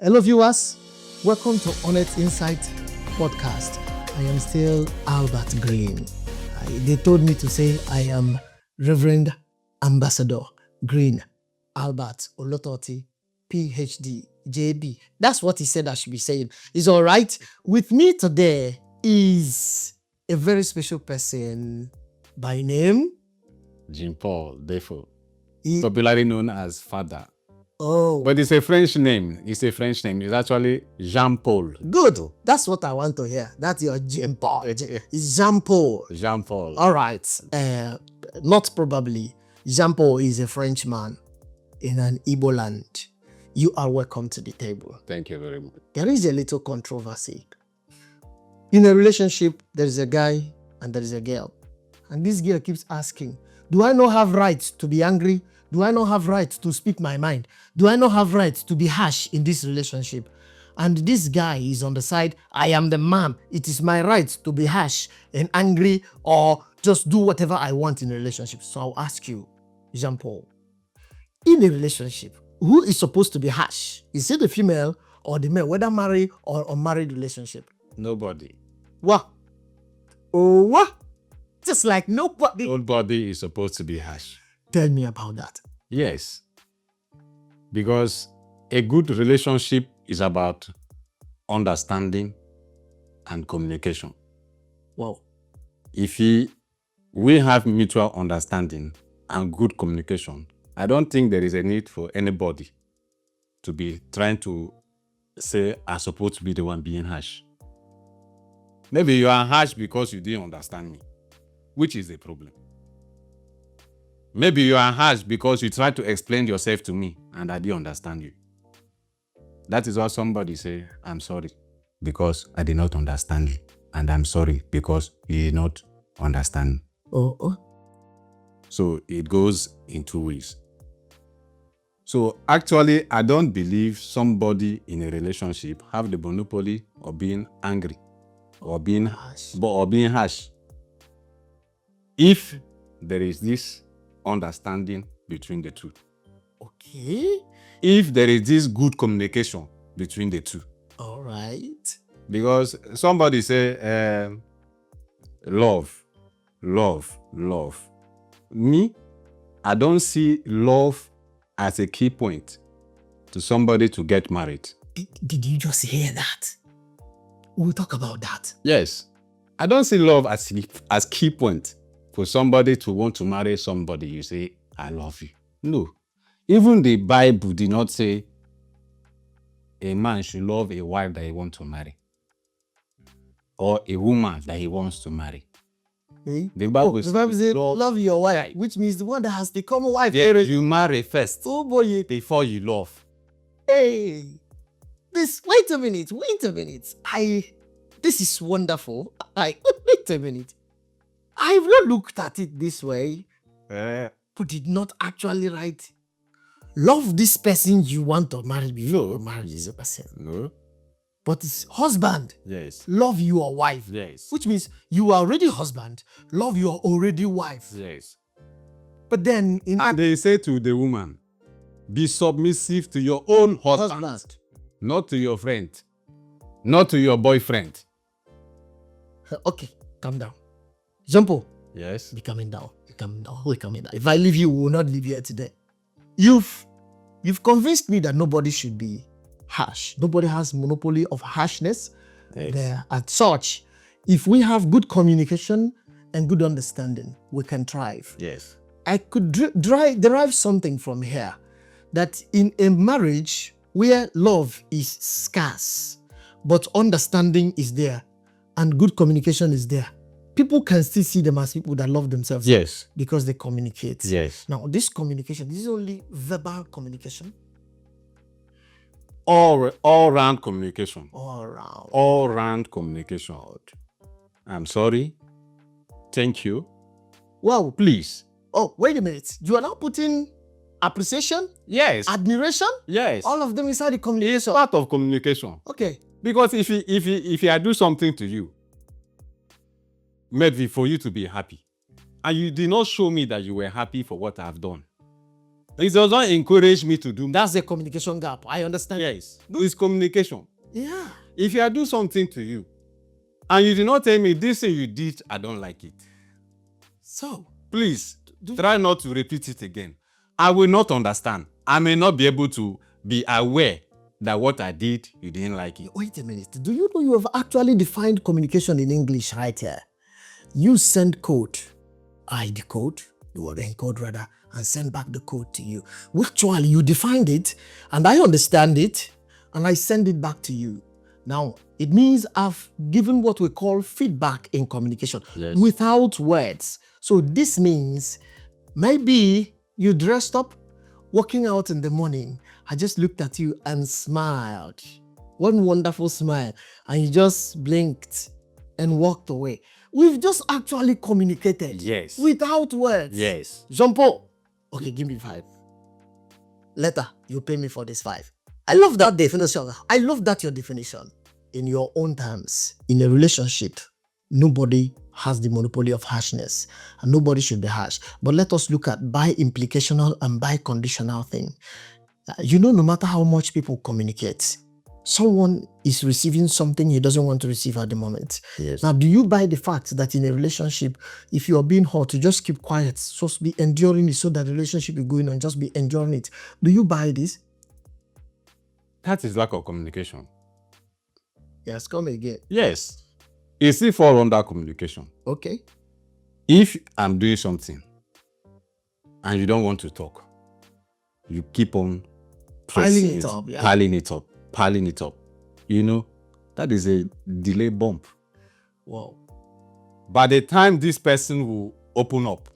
Hello, viewers. Welcome to Honnette Insight podcast. I am still Albert Green. They told me to say I am Reverend Ambassador Green Albert Olototi, PhD, JB. That's what he said I should be saying. It's all right. With me today is a very special person by name Jean-Paul Defoe, He- popularly known as Father. Oh, But it's a French name. It's actually Jean-Paul. good. That's what I want to hear. That's your Jean-Paul. It's Jean-Paul. Jean-Paul. All right. Not probably. Jean-Paul is a Frenchman in an Igbo land. You are welcome to the table. Thank you very much. There is a little controversy. In a relationship, there is a guy and there is a girl. And this girl keeps asking, do I not have rights to be angry? Do I not have rights to speak my mind? Do I not have rights to be harsh in this relationship? And this guy is on the side, I am the man. It is my right to be harsh and angry or just do whatever I want in a relationship. So I'll ask you, Jean-Paul, in a relationship, who is supposed to be harsh? Is it the female or the male, whether married or unmarried relationship? Nobody. What? Oh, what? Just like nobody. Nobody is supposed to be harsh. Tell me about that. Yes. Because a good relationship is about understanding and communication. Wow. If we have mutual understanding and good communication, I don't think there is a need for anybody to be trying to say, I'm supposed to be the one being harsh. Maybe you are harsh because you didn't understand me, which is the problem. Maybe you are harsh because you tried to explain yourself to me and I didn't understand you. That is what somebody say, I'm sorry because I did not understand you. And I'm sorry because you did not understand me. Oh. So it goes in two ways. So actually, I don't believe somebody in a relationship have the monopoly of being angry or being harsh. If there is this understanding between the two. Okay. If there is this good communication between the two. All right. Because somebody say, love. Me, I don't see love as a key point to somebody to get married. Did you just hear that? We'll talk about that. Yes. I don't see love as key point for somebody to want to marry somebody. You say, I love you. No. Even the Bible did not say a man should love a wife that he wants to marry. Or a woman that he wants to marry. Okay. The Bible says, love your wife, which means the one that has become a wife. Yeah, you marry first. Oh boy. Before you love. Hey. Wait a minute. This is wonderful. Wait a minute. I've not looked at it this way, but did not actually write, love this person you want to marry before marry this person. No. But it's husband. Yes. Love your wife. Yes. Which means you are already husband, love your already wife. Yes. But then And they say to the woman, be submissive to your own husband. Not to your friend. Not to your boyfriend. Okay, calm down. Jean-Paul, Yes. be coming down. We're coming down. If I leave you, we will not leave here today. You've convinced me that nobody should be harsh. Nobody has monopoly of harshness. Yes. There, as such, if we have good communication and good understanding, we can thrive. Yes. I could derive something from here, that in a marriage where love is scarce, but understanding is there and good communication is there, people can still see them as people that love themselves. Yes. Because they communicate. Yes. Now, this communication, this is only verbal communication. All round communication. All around. All round communication. I'm sorry. Thank you. Wow. Please. Oh, wait a minute. You are now putting appreciation, Yes. admiration, Yes. all of them inside the It's communication. part of communication. Okay. Because if I do something to you, maybe for you to be happy, and you did not show me that you were happy for what I've done, It does not encourage me to do. That's the communication gap. I understand. Yes, it's communication. Yeah. If I do something to you, and you do not tell me this thing you did, I don't like it. So, Please try not to repeat it again. I will not understand. I may not be able to be aware that what I did, you didn't like it. wait a minute. Do you know you have actually defined communication in English right here? You send code, I decode, you will encode rather, and send back the code to you. Actually, you defined it, and I understand it, and I send it back to you. Now, it means I've given what we call feedback in communication without words. So this means maybe you dressed up, walking out in the morning. I just looked at you and smiled. One wonderful smile. And you just blinked and walked away. We've just actually communicated. Yes. Without words. Yes. Jean-Paul, okay, give me 5. Later, you pay me for this 5. I love that definition. I love that your definition. In your own terms, in a relationship, nobody has the monopoly of harshness, and nobody should be harsh. But let us look at by implicational and by conditional thing. No matter how much people communicate, someone is receiving something he doesn't want to receive at the moment. Yes. Now, do you buy the fact that in a relationship, if you are being hurt, you just keep quiet, just be enduring it so that the relationship is going on, just be enduring it? Do you buy this? That is lack of communication. Yes, come again. Yes. It still falls under communication. Okay. If I'm doing something and you don't want to talk, you keep on Piling it up, yeah. piling it up. That is a delay bump. Wow. By the time this person will open up,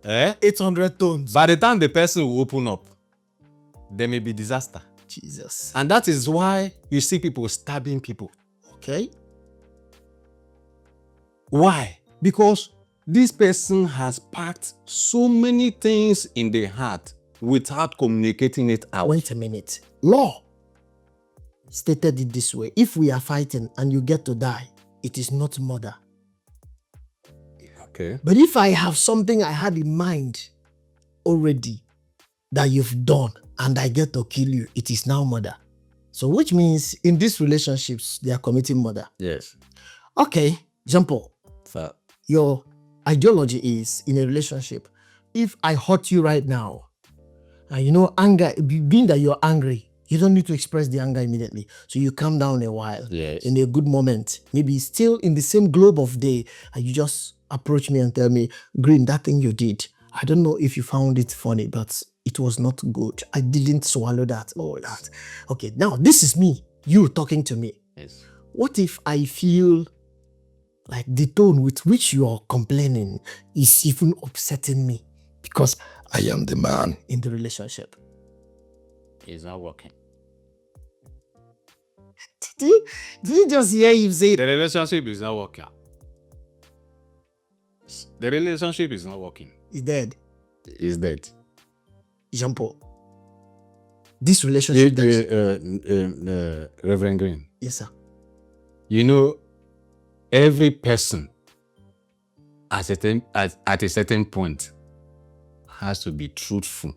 800 tons. by the time the person will open up, there may be disaster. Jesus. And that is why you see people stabbing people. Okay. Why? Because this person has packed so many things in their heart without communicating it out. Wait a minute. Law stated it this way. If we are fighting and you get to die, it is not murder. Okay. But if I have something I had in mind already that you've done and I get to kill you, it is now murder. So which means in these relationships, they are committing murder. Yes. Okay, Jean-Paul, So, your ideology is in a relationship, if I hurt you right now, and anger, being that you're angry, you don't need to express the anger immediately. So you calm down a while. Yes. In a good moment, maybe still in the same globe of day, and you just approach me and tell me, Green, that thing you did, I don't know if you found it funny, but it was not good. I didn't swallow that or that. Okay, now this is me, you talking to me. yes. What if I feel like the tone with which you are complaining is even upsetting me because I am the man in the relationship? It's not working. Did you just hear him say The relationship is not working. The relationship is not working. he's dead? It's dead. Jean-Paul, this relationship Reverend Green, yes, sir. every person at a certain point has to be truthful,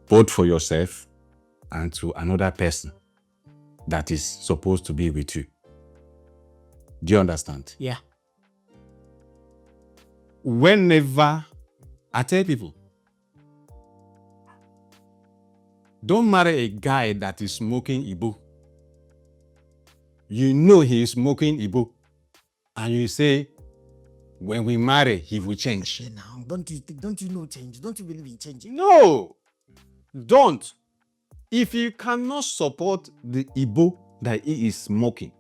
both for yourself and to another person that is supposed to be with you. Do you understand? Yeah. Whenever I tell people, don't marry a guy that is smoking Igbo. You know he is smoking Igbo. And you say, when we marry, he will change. Okay, now, don't you know change? Don't you believe in changing? No, don't. If you cannot support the Igbo that he is smoking,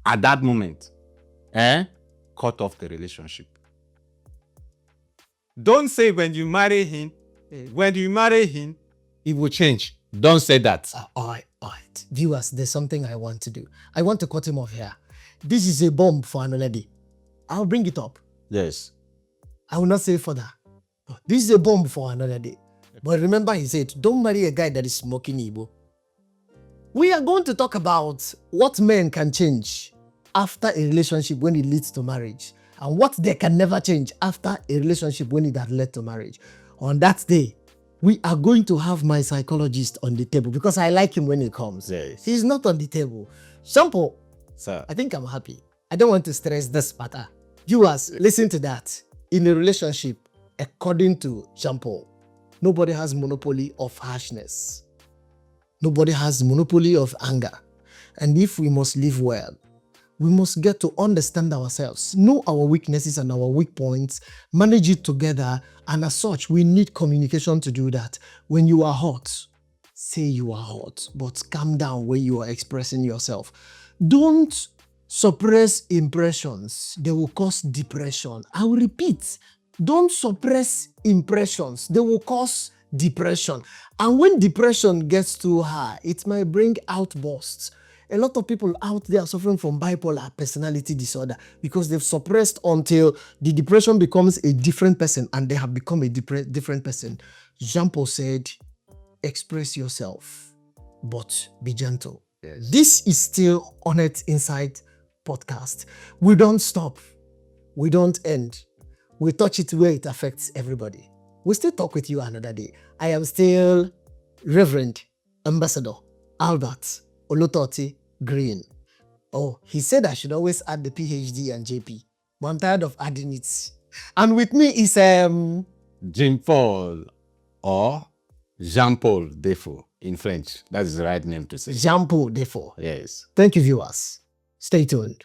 at that moment, cut off the relationship. Don't say when you marry him, he will change. Don't say that. All right. Viewers, there's something I want to do. I want to cut him off here. This is a bomb for another day. I'll bring it up. Yes. I will not say further. This is a bomb for another day. But remember, he said, don't marry a guy that is smoking Igbo. We are going to talk about what men can change after a relationship when it leads to marriage. and what they can never change after a relationship when it had led to marriage. On that day, we are going to have my psychologist on the table because I like him when he comes. Yes. He's not on the table. Shampoo, Sir. I think I'm happy. I don't want to stress this matter. Viewers, listen to that. In a relationship, according to Shampoo, nobody has monopoly of harshness. Nobody has monopoly of anger. And if we must live well, we must get to understand ourselves, know our weaknesses and our weak points, manage it together, and as such, we need communication to do that. When you are hot, say you are hot, but calm down when you are expressing yourself. Don't suppress impressions. They will cause depression. I will repeat, don't suppress impressions. They will cause depression. And when depression gets too high, it might bring outbursts. A lot of people out there are suffering from bipolar personality disorder because they've suppressed until the depression becomes a different person and they have become a different person. Jean-Paul said, express yourself, but be gentle. Yes. This is still Honnette Insight podcast. We don't stop. We don't end. We touch it where it affects everybody. We'll still talk with you another day. I am still Reverend Ambassador Albert Olutoti Green. Oh, he said I should always add the PhD and JP, but I'm tired of adding it. And with me is Jean-Paul or Jean-Paul Defoe in French. That is the right name to say. Jean-Paul Defoe. Yes. Thank you, viewers. Stay tuned.